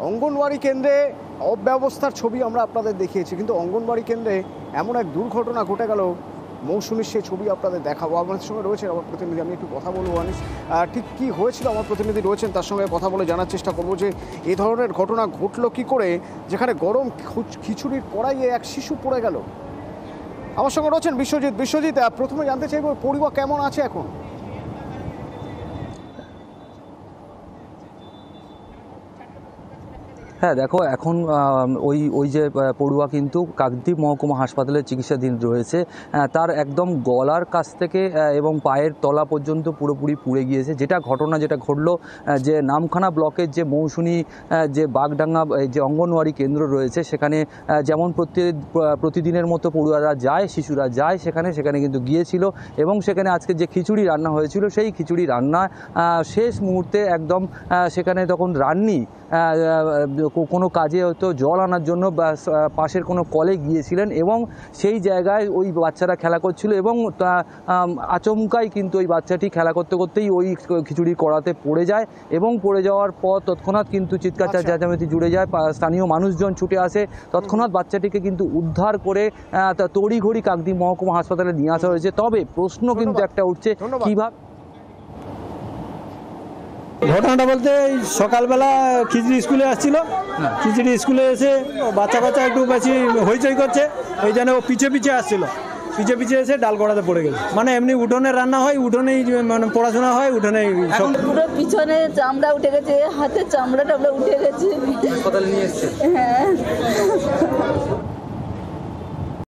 অঙ্গনওয়াড়ি কেন্দ্রে অব্যবস্থার ছবি আমরা আপনাদের দেখিয়েছি, কিন্তু অঙ্গনওয়াড়ি কেন্দ্রে এমন এক দুর্ঘটনা ঘটে গেল, মৌসুমীর সেই ছবি আপনাদের দেখাবো। আমাদের সঙ্গে রয়েছেন আমার প্রতিনিধি, আমি একটু কথা বলবো। আনিস, ঠিক কী হয়েছিল আমার প্রতিনিধি রয়েছেন, তার সঙ্গে কথা বলে জানার চেষ্টা করবো যে এ ধরনের ঘটনা ঘটলো কী করে, যেখানে গরম খিচুড়ির কড়াইয়ে এক শিশু পড়ে গেল। আমার সঙ্গে রয়েছেন বিশ্বজিৎ। বিশ্বজিৎ, প্রথমে জানতে চাইবো পরিবার কেমন আছে এখন? হ্যাঁ দেখো, এখন ওই যে পড়ুয়া কিন্তু কাকদ্বীপ মহকুমা হাসপাতালে চিকিৎসাধীন রয়েছে। তার একদম গলার কাছ থেকে এবং পায়ের তলা পর্যন্ত পুরোপুরি পুড়ে গিয়েছে। যেটা ঘটলো যে নামখানা ব্লকের যে মৌসুমী যে বাগডাঙ্গা যে অঙ্গনওয়াড়ি কেন্দ্র রয়েছে, সেখানে যেমন প্রতিদিনের মতো পড়ুয়ারা যায়, শিশুরা যায় সেখানে কিন্তু গিয়েছিল এবং সেখানে আজকে যে খিচুড়ি রান্না হয়েছিল সেই খিচুড়ি রান্না শেষ মুহূর্তে একদম সেখানে তখন রান্নি কোনো কাজে হয়তো জল আনার জন্য বা পাশের কোনো কলে গিয়েছিলেন এবং সেই জায়গায় ওই বাচ্চারা খেলা করছিল এবং আচমকাই কিন্তু ওই বাচ্চাটি খেলা করতে করতেই ওই খিচুড়ি কড়াতে পড়ে যায় এবং পড়ে যাওয়ার পর তৎক্ষণাৎ কিন্তু চিৎকার চেঁচামেচি জুড়ে যায়। স্থানীয় মানুষজন ছুটে আসে, তৎক্ষণাৎ বাচ্চাটিকে কিন্তু উদ্ধার করে তড়িঘড়ি কাকদ্বীপ মহকুমা হাসপাতালে নিয়ে আসা হয়েছে। তবে প্রশ্ন কিন্তু একটা উঠছে, কীভাবে ঘটনাটা বলতে সকালবেলা খিচড়ি স্কুলে আসছিল, খিচড়ি স্কুলে এসে বাচ্চা একটু বেশি হইচই করছে, এই জন্য ও পিছে আসছিল, পিছে এসে ডাল কড়াতে পড়ে গেছে। মানে এমনি উঠোনে রান্না হয়, উঠোনেই মানে পড়াশোনা হয়, উঠোনেই পুরো পিছনে চামড়া উঠে গেছে, হাতের চামড়া টামড়া উঠে গেছে। হাসপাতালে নিয়ে এসছে? হ্যাঁ।